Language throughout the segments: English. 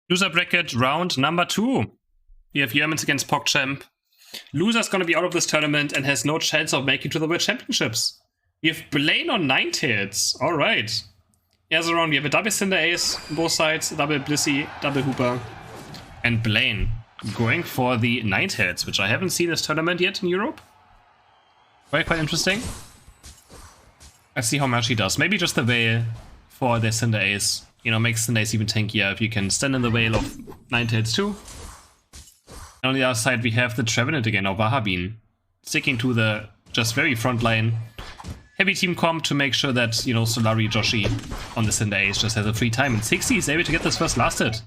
Loser bracket round number 2. We have Yermans against PogChamp. Loser's gonna be out of this tournament and has no chance of making to the World Championships. We have Blaine on 9 tails. Alright. As around, we have a double Cinder Ace on both sides, double Blissey, double Hooper. And Blaine going for the 9 tails, which I haven't seen this tournament yet in Europe. Quite interesting. Let's see how much he does. Maybe just the Veil for the Cinder Ace. You know, makes Cinder Ace even tankier if you can stand in the Veil of 9 tails too. And on the other side we have the Trevenant again, or Vahabin. Sticking to the just very front line. Heavy team comp to make sure that, you know, Solari Joshi on the Cinder Ace just has a free time. And 60 is able to get this first lasted.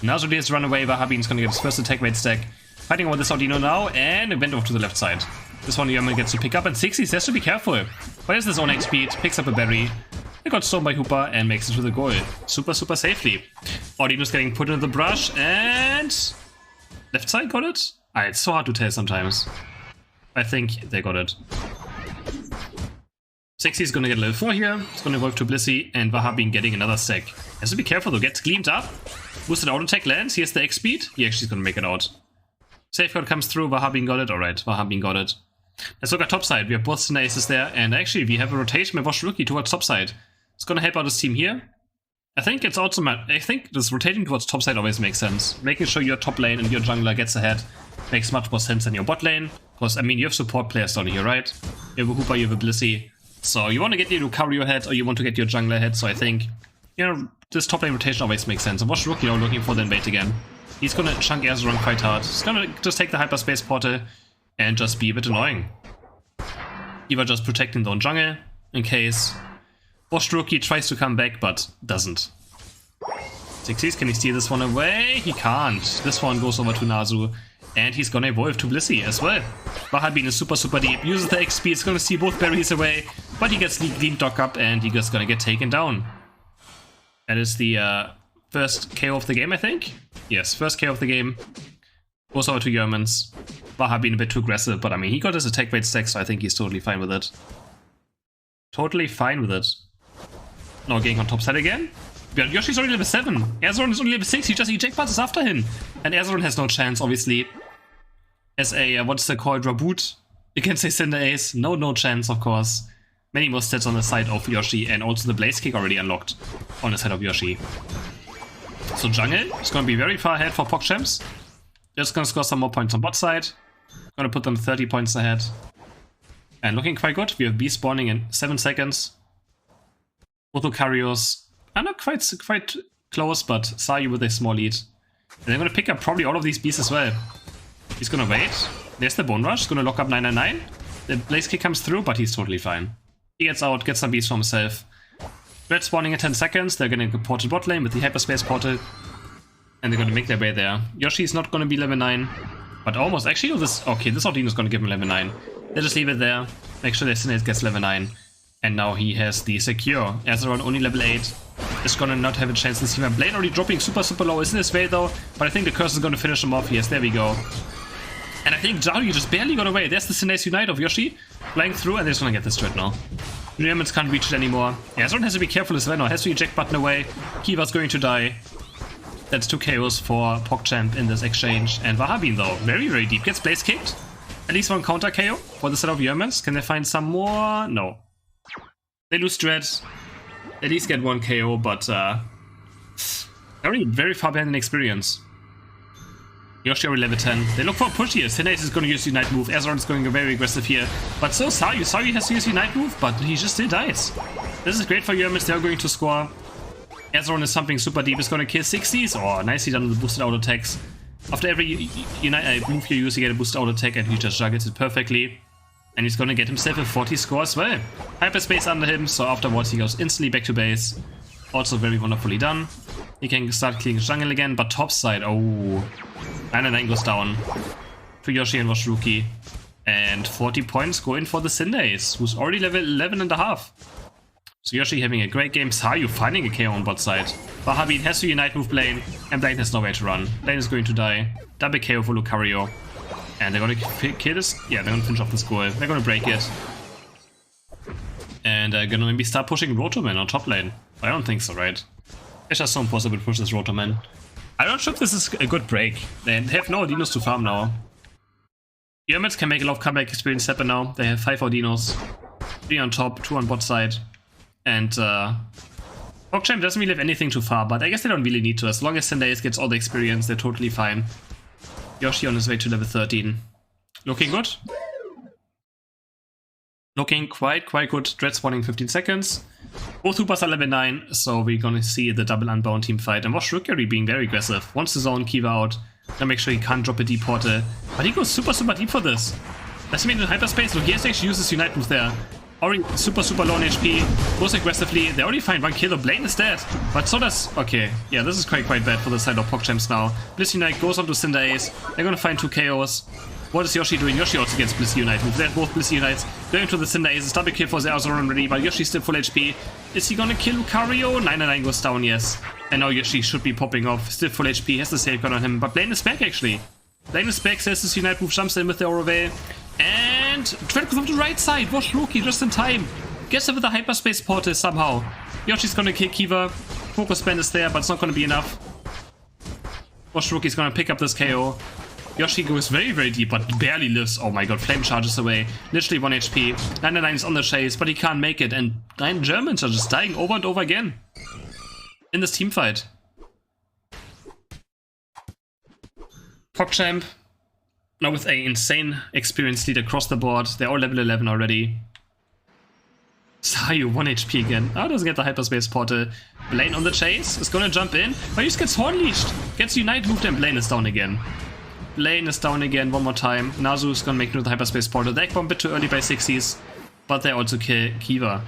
Nazuri has run away, Vahabin's gonna get his first attack rate stack. Fighting over this Audino now, and it went off to the left side. This one Yerman gets to pick up, and 60 has to be careful. But has his own XP, picks up a berry. He got stoned by Hooper and makes it to the goal. Super safely. Audino's getting put into the brush, and left side got it? It's so hard to tell sometimes. I think they got it. 60 is gonna get level 4 here. It's gonna evolve to Blissey, and Vahabin getting another stack. Has to be careful though, gets cleaned up. Boosted auto attack lands, here's the X speed. He actually is gonna make it out. Safeguard comes through, Vahabin got it. Alright, Vahabin got it. Let's look at top side. We have both Cinder Aces there, and actually we have a rotation by Rookie towards top side. It's gonna help out his team here. I think it's also I think this rotating towards top side always makes sense. Making sure your top lane and your jungler gets ahead makes much more sense than your bot lane. Because I mean you have support players down here, right? You have a Hooper, you have a Blissey. So you want to get your Lucario ahead, or you want to get your jungler ahead. So I think, you know, this top lane rotation always makes sense. And watch Rookie now looking for the invade again. He's gonna chunk Azeron quite hard. He's gonna just take the hyperspace portal and just be a bit annoying. Either just protecting their own jungle in case Wash Rookie tries to come back but doesn't. 60s, can he steal this one away? He can't. This one goes over to Nazu. And he's gonna evolve to Blissey as well. Vahabin is super deep, uses the XP, it's gonna see both berries away, but he gets clean dock up and he's just gonna get taken down. That is the first KO of the game, I think? Yes, first KO of the game. Goes over to Yermans. Vahabin a bit too aggressive, but I mean, he got his attack rate stack, so I think he's totally fine with it. Totally fine with it. Now getting on top side again. Yoshi's already level 7. Azeron is only level 6, he just eject passes after him. And Azeron has no chance, obviously. As a, what's it called, Raboot against a Cinder Ace. No chance, of course. Many more stats on the side of Yoshi, and also the Blaze Kick already unlocked on the side of Yoshi. So Jungle is going to be very far ahead for PogChamps. Just going to score some more points on bot side. Going to put them 30 points ahead. And looking quite good. We have B spawning in 7 seconds. Both Lucarios are not quite close, but Sayu with a small lead. And they're going to pick up probably all of these Bs as well. He's going to wait. There's the Bone Rush. He's going to lock up 999. The Blaze Kick comes through, but he's totally fine. He gets out, gets some Bs for himself. Red spawning in 10 seconds. They're going to port to bot lane with the Hyperspace Portal. And they're going to make their way there. Yoshi is not going to be level 9. But almost. Actually, no, this Audino is going to give him level 9. They just leave it there. Make sure their Cinder gets level 9. And now he has the secure. Azeron only level 8. Is gonna not have a chance this team. Blaine already dropping super low. Is in his way though. But I think the curse is gonna finish him off. Yes, there we go. And I think Jaru just barely got away. There's the Cinder Ace Unite of Yoshi. Flying through, and they're just gonna get this straight now. Yermans can't reach it anymore. Azeron has to be careful as well now. Has to eject button away. Kiva's going to die. That's 2 KOs for PogChamp in this exchange. And Vahabin though, very deep. Gets Blaze kicked. At least 1 counter KO for the set of Yermans. Can they find some more? No. They lose Dread. At least get 1 KO, but already very far behind in experience. Yoshi already level 10. They look for a push here. Cinder Ace is going to use the Unite move. Azeron is going very aggressive here. But so Sayu. Sayu has to use the Unite move, but he just still dies. This is great for Yermans. They are going to score. Azeron is something super deep. It's going to kill 60s. Oh, nicely done with the boosted auto attacks. After every Unite move you use, you get a boosted auto attack, and he just juggles it perfectly. And he's gonna get himself a 40 score as well. Hyperspace under him, so afterwards he goes instantly back to base. Also very wonderfully done. He can start clearing jungle again, but top side, oh. 999 goes down to Yoshi and Wash Rookie. And 40 points go in for the Cinder Ace, who's already level 11.5. So Yoshi having a great game. Sayu finding a KO on bot side. Vahabin has to Unite move Blaine, and Blaine has nowhere to run. Blaine is going to die. Double KO for Lucario. And they're gonna kill this. Yeah, they're gonna finish off this goal. They're gonna break it. And they're gonna maybe start pushing Rotoman on top lane. I don't think so, right? It's just so impossible to push this Rotoman. I'm not sure if this is a good break. They have no Audinos to farm now. Yermans can make a lot of comeback experience happen now. They have 5 Audinos. 3 on top, 2 on bot side. And PogChamp doesn't really have anything too far, but I guess they don't really need to. As long as Sendace gets all the experience, they're totally fine. Yoshi on his way to level 13. Looking good. Looking quite good. Dread spawning 15 seconds. Both Hoopers are level 9, so we're gonna see the double Unbound team fight. And watch Rookery being very aggressive. Wants to zone Kiva out. Then make sure he can't drop a deep portal. But he goes super deep for this. Does he mean in hyperspace? So he actually uses Unite move there. Already super low on HP. Goes aggressively. They already find 1 kill. The Blaine is dead. But so does... Okay. Yeah, this is quite bad for the side of PogChamps now. Bliss Unite goes onto Cinderace. They're gonna find 2 KOs. What is Yoshi doing? Yoshi also gets Bliss Unite move. They're both Bliss Unites. Going to the Cinderace. Double kill for Zerzor already. But Yoshi's still full HP. Is he gonna kill Lucario? 999 goes down, yes. And now Yoshi should be popping off. Still full HP. Has the safeguard on him. But Blaine is back actually. Blaine is back. Says his Unite move. Jumps in with the Aurovale. And Tread goes on the right side. Watch Loki just in time. Gets over the hyperspace portal somehow. Yoshi's gonna kill Kiva. Focus band is there, but it's not gonna be enough. Watch Rookie's gonna pick up this KO. Yoshi goes very deep, but barely lives. Oh my god, flame charges away. Literally 1 HP. 999 is on the chase, but he can't make it. And 9 Yermans are just dying over and over again in this team fight. PogChamp, now with an insane experience lead across the board. They're all level 11 already. Sayu 1 HP again. Oh, doesn't get the hyperspace portal. Blaine on the chase. Is gonna jump in. But he just gets Hornleashed. Gets Unite moved and Blaine is down again. Blaine is down again one more time. Nazu is gonna make it to the hyperspace portal. The egg bomb a bit too early by 60s. But they also kill Kiva.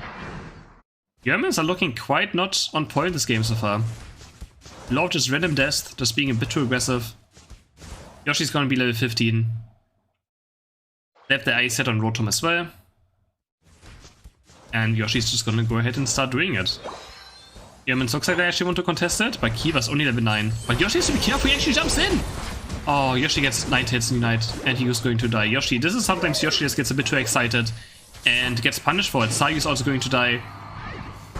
Yermans are looking quite not on point this game so far. Lord just random death. Just being a bit too aggressive. Yoshi's gonna be level 15. They have their eye set on Rotom as well. And Yoshi's just gonna go ahead and start doing it. Yermans looks like they actually want to contest it, but Kiva's only level 9. But Yoshi has to be careful, he actually jumps in! Oh, Yoshi gets 9 hits in Unite, and he was going to die. Yoshi, this is sometimes Yoshi just gets a bit too excited and gets punished for it. Sayu's also going to die.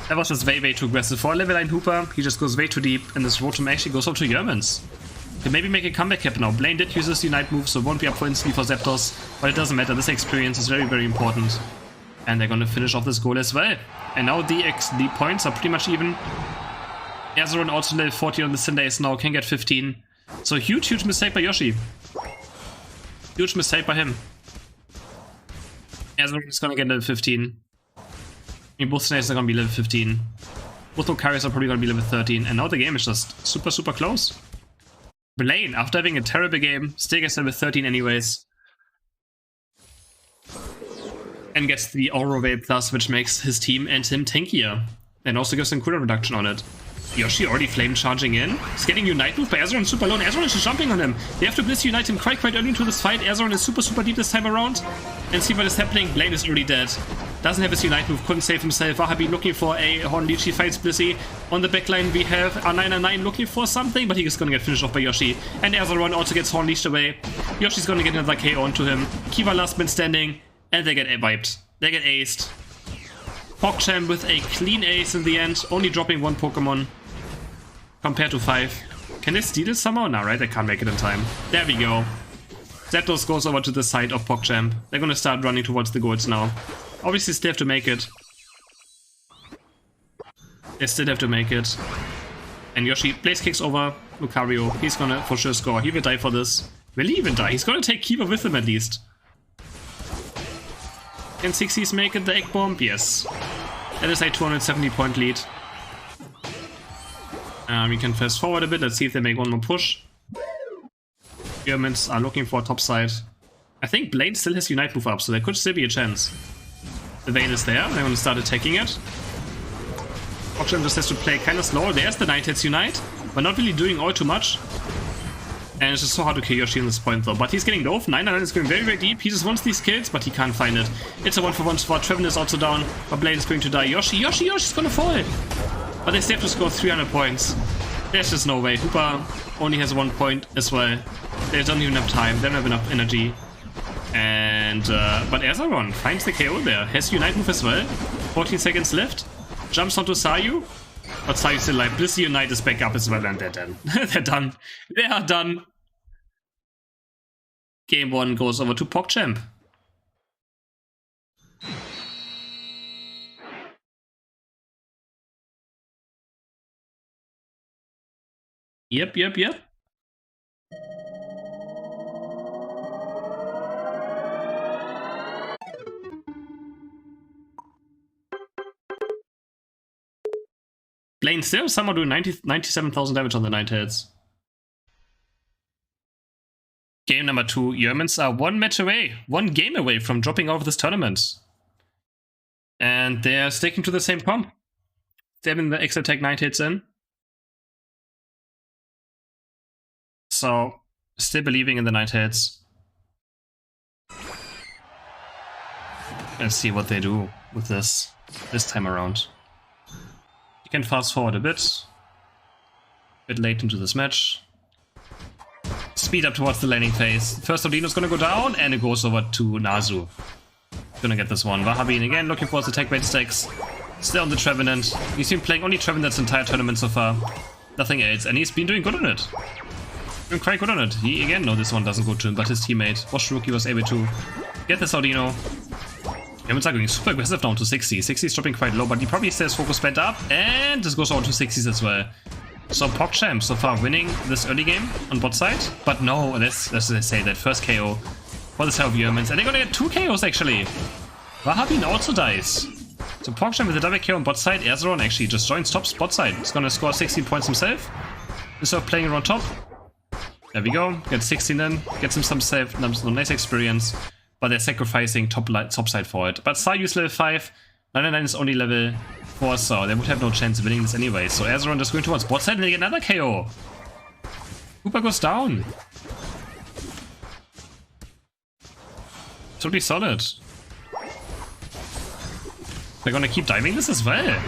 That was just way too aggressive. For a level 9 Hooper, he just goes way too deep, and this Rotom actually goes up to Yermans. Can maybe make a comeback happen now. Blaine did use his Unite move, so it won't be up for instantly for Zapdos, but it doesn't matter. This experience is very important. And they're gonna finish off this goal as well. And now the points are pretty much even. Erzuron also level 14 on the Cinderace now, can get 15. So huge mistake by Yoshi. Huge mistake by him. Erzuron is gonna get level 15. I mean, both Cinderace are gonna be level 15. Both Lucaris are probably gonna be level 13. And now the game is just super close. Blaine, after having a terrible game, still gets level 13 anyways. And gets the Aurovale Plus, which makes his team and him tankier. And also gives him cooldown reduction on it. Yoshi already flame charging in. He's getting Unite move, but Erzuron is super low, and Erzuron is just jumping on him. They have to Bliss Unite him quite early into this fight. Erzuron is super deep this time around. And see what is happening. Blaine is already dead. Doesn't have his Unite move, couldn't save himself. Wahabi looking for a Hornleash, he fights Blissey. On the backline we have R999 looking for something, but he is gonna get finished off by Yoshi. And Erzuron also gets Hornleashed away. Yoshi's gonna get another KO onto him. Kiva last man standing, and they get wiped. They get aced. PogChamp with a clean ace in the end, only dropping 1 Pokemon compared to 5. Can they steal it somehow? No, right? They can't make it in time. There we go. Zapdos goes over to the side of PogChamp. They're gonna start running towards the goals now. Obviously still have to make it. They still have to make it. And Yoshi place kicks over Lucario. He's gonna for sure score. He will die for this. Will he even die? He's gonna take Kiva with him at least. Can 60s make it the egg bomb? Yes. That is a 270 point lead. We can fast forward a bit. Let's see if they make one more push. Yermans are looking for a top side. I think Blaine still has Unite move up, so there could still be a chance. The Veil is there. They're going to start attacking it. PogChamp just has to play kind of slow. There's the 9 hits Unite, but not really doing all too much. And it's just so hard to kill Yoshi in this point though. But he's getting low. 999 is going very deep. He just wants these kills, but he can't find it. It's a 1-for-1 spot. Trevin is also down, but Blaine is going to die. Yoshi's gonna fall. But they still have to score 300 points. There's just no way. Hooper only has 1 point as well. They don't even have time. They don't have enough energy. And but Erzuron finds the KO there. Has Unite move as well. 14 seconds left. Jumps onto Sayu. But Sayu's still alive. Blissey Unite is back up as well, and they're done. They're done. They are done. Game 1 goes over to PogChamp. Yep. Blaine still somehow doing 97,000 damage on the 9 heads. Game number 2, Yermans are one game away from dropping out of this tournament. And they're sticking to the same comp. They're having the extra tech 9 hits in. So, still believing in the 9 hits. Let's see what they do with this time around. You can fast forward a bit late into this match. Speed up towards the landing phase. First Odino's gonna go down, and it goes over to Nazu. Gonna get this one. Vahabin again looking for his attack bait stacks. Still on the Trevenant. He's been playing only Trevenant this entire tournament so far. Nothing else, and he's been doing good on it. Doing quite good on it. He again, no, this one doesn't go to him, but his teammate, Rookie, was able to get this Odino. Yermans are going super aggressive down to 60. 60 is dropping quite low, but he probably stays focus spent up, and this goes on to 60s as well. So PogChamp so far winning this early game on bot side, but no, let's say that first KO for the side of Yermans, and they're gonna get 2 KOs actually. Vahabin also dies. So PogChamp with a double KO on bot side. Erzeron actually just joins top bot side. He's gonna score 16 points himself instead of playing around top. There we go, gets 16 in, gets him some nice experience. But they're sacrificing top side for it. But Sayu's level 5, 99 is only level 4, so they would have no chance of winning this anyway. So Erzeron just going towards bot side and they get another KO. Cooper goes down. Totally solid. They're gonna keep diving this as well.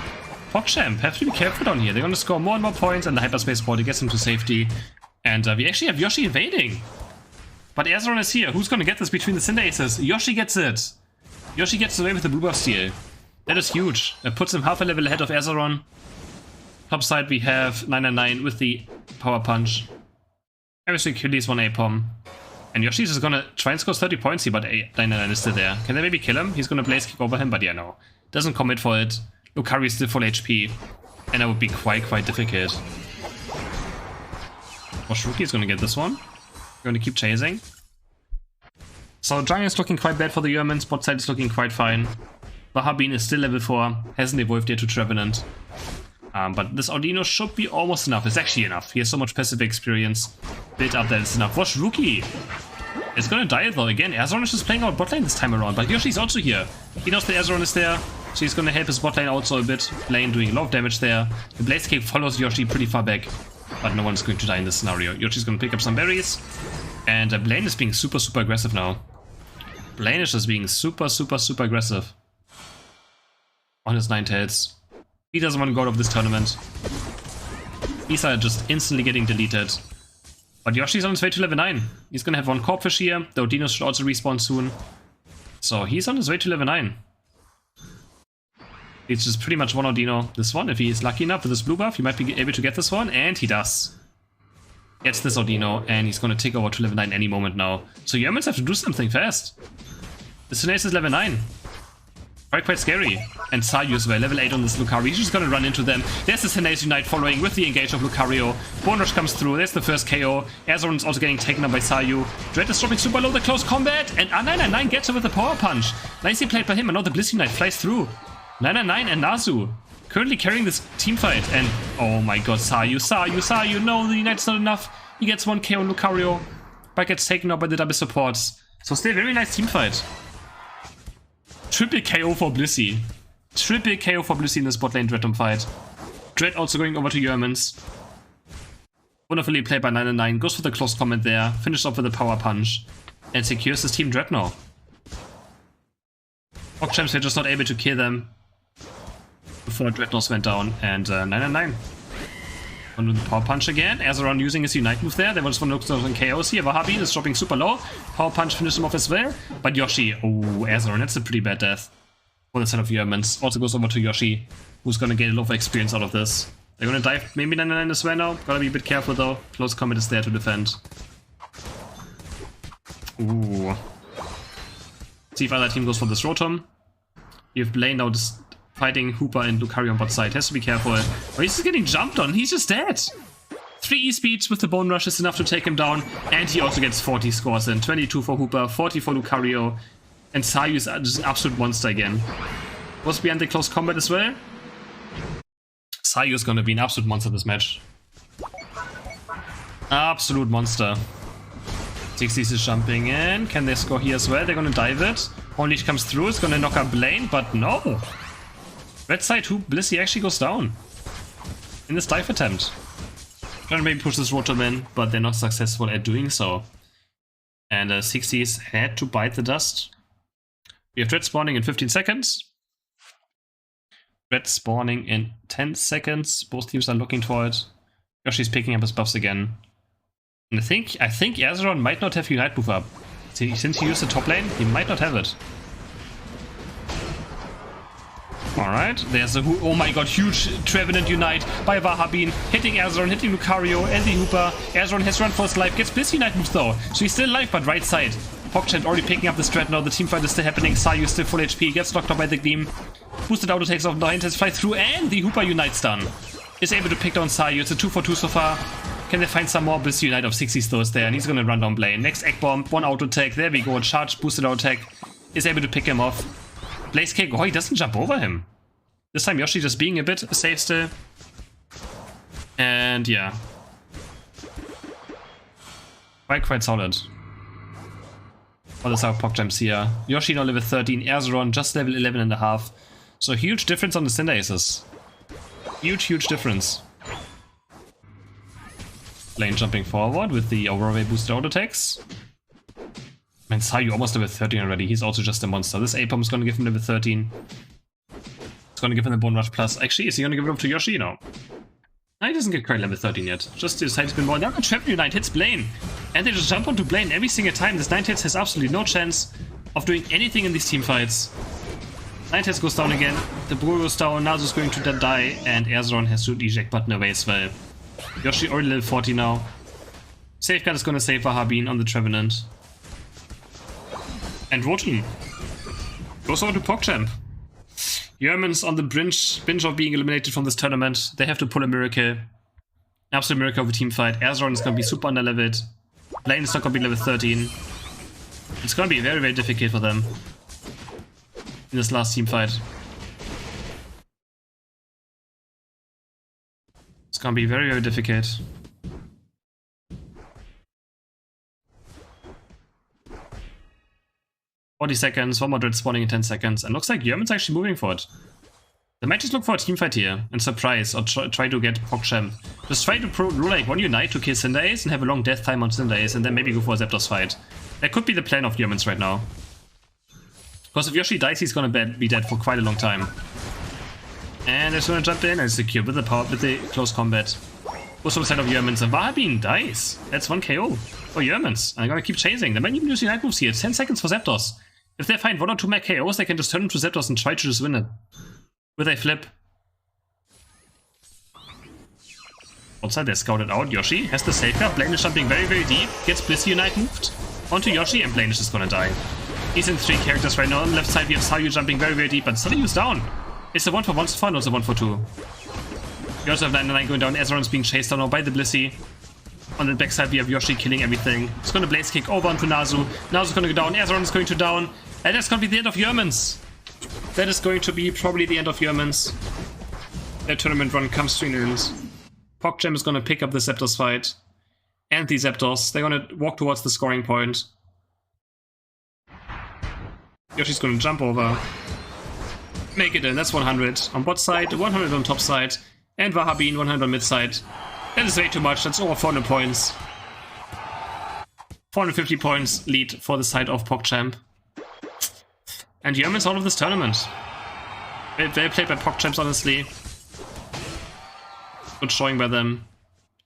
PogChamp have to be careful down here. They're gonna score more and more points, and the hyperspace portal gets them to safety. And we actually have Yoshi invading. But Erzeron is here. Who's gonna get this between the Cinder Aces? Yoshi gets it. Yoshi gets away with the blue buff steal. That is huge. It puts him half a level ahead of Erzeron. Top side we have 999 with the power punch. Obviously Achilles 1 A-Pom. And Yoshi is gonna try and score 30 points here, but 999 is still there. Can they maybe kill him? He's gonna blaze kick over him, but yeah, no. Doesn't commit for it. Lucario is still full HP. And that would be quite difficult. Rookie is gonna get this one. Going to keep chasing. So jungle is looking quite bad for the Yermans, bot side is looking quite fine. Vahabin is still level 4, hasn't evolved yet to Trevenant. But this Odino should be almost enough. It's actually enough. He has so much passive experience built up that it's enough. Rookie is gonna die though again. Erzeron is just playing out bot lane this time around, but Yoshi's also here. He knows that Erzeron is there, so he's gonna help his bot lane also a bit. Lane doing a lot of damage there. The Blaze Kick follows Yoshi pretty far back. But no one's going to die in this scenario. Yoshi's going to pick up some berries. And Blaine is being super aggressive now. Blaine is just being super aggressive. On his 9 tails. He doesn't want to go out of this tournament. These are just instantly getting deleted. But Yoshi's on his way to level 9. He's going to have 1 Corpfish here. The Odino should also respawn soon. So he's on his way to level 9. It's just pretty much one Odino. This one, if he is lucky enough with this blue buff, he might be able to get this one, and he does. Gets this Odino, and he's gonna take over to level 9 any moment now. So Yermans have to do something fast. The Synace is level 9. Quite scary. And Sayu as well, level 8 on this Lucario. He's just gonna run into them. There's the Synace Unite following with the engage of Lucario. Bone Rush comes through, there's the first KO. Erzeron is also getting taken up by Sayu. Dread is dropping super low, the close combat, and 999 gets him with the power punch. Nicely played by him, and now the Blissey Unite flies through. 999 and Nazu currently carrying this team fight, and oh my god, Sayu, no, the Unite's not enough. He gets 1 KO on Lucario, but gets taken out by the double supports. So still very nice team fight. Triple KO for Blissey. Triple KO for Blissey in this bot lane Dread fight. Dread also going over to Yermans. Wonderfully played by 999, goes for the close comment there, finishes off with a power punch, and secures his team Dread now. PogChamps were just not able to kill them before Dreadnoughts went down, and 999. On the power punch again. Erzeron using his Unite move there. They just want to look for some KOs here. Vahabin is dropping super low. Power punch finishes him off as well. But Yoshi, oh, Erzeron, that's a pretty bad death for the side of Yermans. Also goes over to Yoshi, who's gonna get a lot of experience out of this. They're gonna dive maybe 99 as well now. Gotta be a bit careful though. Close combat is there to defend. Ooh. See if other team goes for this Rotom. You have Blaine now just fighting Hooper and Lucario on bot side. Has to be careful. Oh, he's just getting jumped on. He's just dead. 3 E-speeds with the Bone Rush is enough to take him down. And he also gets 40 scores in. 22 for Hooper, 40 for Lucario. And Sayu is just an absolute monster again. Was behind the close combat as well. Sayu is gonna be an absolute monster this match. Absolute monster. 60s is jumping in. Can they score here as well? They're gonna dive it. Unleash comes through. It's gonna knock out Blaine, but no. Red side who Blissey actually goes down in this dive attempt. Trying to maybe push this Rotom in, but they're not successful at doing so. And 60s had to bite the dust. We have Dread spawning in 15 seconds. Red spawning in 10 seconds. Both teams are looking for it. Yoshi's picking up his buffs again. And I think Azeron might not have Unite move up. Since he used the top lane, he might not have it. Alright, there's a oh my god, huge Trevenant Unite by Vahabin, hitting Azeron, hitting Lucario, and the Hooper. Azeron has run for his life, gets Bliss Unite moves though, so he's still alive, but right side. PogChamp already picking up the strat now, the team fight is still happening, Sayu still full HP, gets knocked out by the Gleam. Boosted auto takes off, Ninetales fly through, and the Hooper Unite stun. Is able to pick down Sayu, it's a 2-for-2 so far. Can they find some more? Bliss Unite of 60s though is there, and he's gonna run down Blaine. Next Egg Bomb, 1 auto attack, there we go, charge, boosted auto attack, is able to pick him off. Blaze Kick, oh he doesn't jump over him. This time Yoshi just being a bit safe still. And yeah. Quite solid. What is our PogChamps here? Yoshi now level 13, Azeron just level 11.5. So huge difference on the Cinder Aces. Huge difference. Lane jumping forward with the overway boosted auto attacks. Man, Sayu almost level 13 already. He's also just a monster. This A-Pump is going to give him level 13. It's going to give him the Bone Rush Plus. Actually, is he going to give it up to Yoshi? No. No, he doesn't get quite level 13 yet. Just decides to be more. Now the Trap Unite hits Blaine. And they just jump onto Blaine every single time. This Ninetales has absolutely no chance of doing anything in these team fights. Ninetales goes down again. The Bull goes down. Nazu's going to die. And Azeron has to eject button away as well. Yoshi already level 40 now. Safeguard is going to save Vahabin on the Trevenant. And Rotom goes over to PogChamp. Yermans on the binge of being eliminated from this tournament. They have to pull a miracle. Absolute miracle of a team fight. Azeron is going to be super under-leveled. Blaine is not going to be level 13. It's going to be very difficult for them in this last team fight. It's going to be very difficult. $40 seconds, 1 more Dread spawning in 10 seconds, and looks like Yerman's actually moving for it. They might just look for a teamfight here and surprise, or try to get PogChamp. Just try to do like 1 Unite to kill Cinder Ace and have a long death time on Cinder Ace, and then maybe go for a Zapdos fight. That could be the plan of Yermans right now. Because if Yoshi dies, he's gonna be dead for quite a long time. And they're gonna jump in and secure with the power, with the close combat. Goes from the side of Yermans, and Vahabin dies. That's 1 KO for Yermans. And they're gonna keep chasing. They might even use Unite moves here. 10 seconds for Zapdos. If they find 1 or 2 Mac KOs, they can just turn into Zapdos and try to just win it. With a flip. Outside they're scouted out. Yoshi has the safeguard. Blaine is jumping very deep. Gets Bliss Unite moved onto Yoshi, and Blaine is just gonna die. He's in 3 characters right now. On the left side we have Sayu jumping very deep, but Salyu's down. It's a 1-for-1 so far, not a 1-for-2. We also have 99 going down. Azeron's being chased down now by the Blissey. On the backside we have Yoshi killing everything. It's gonna Blaze Kick over onto Nazu. Nazu's gonna go down. Azeron is going to down. And that's gonna be the end of Yermans. That is going to be probably the end of Yermans. Their tournament run comes to an end. PogChamp is gonna pick up the Zapdos fight. And the Zapdos. They're gonna walk towards the scoring point. Yoshi's gonna jump over. Make it in, that's 100 on bot side, 100 on top side. And Vahabin 100 on mid side. That is way too much, that's over 400 points. 450 points lead for the side of PogChamp. And Yermans out of this tournament. Well played by PogChamps, honestly. Good showing by them.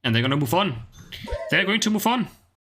And they're gonna move on. They're going to move on.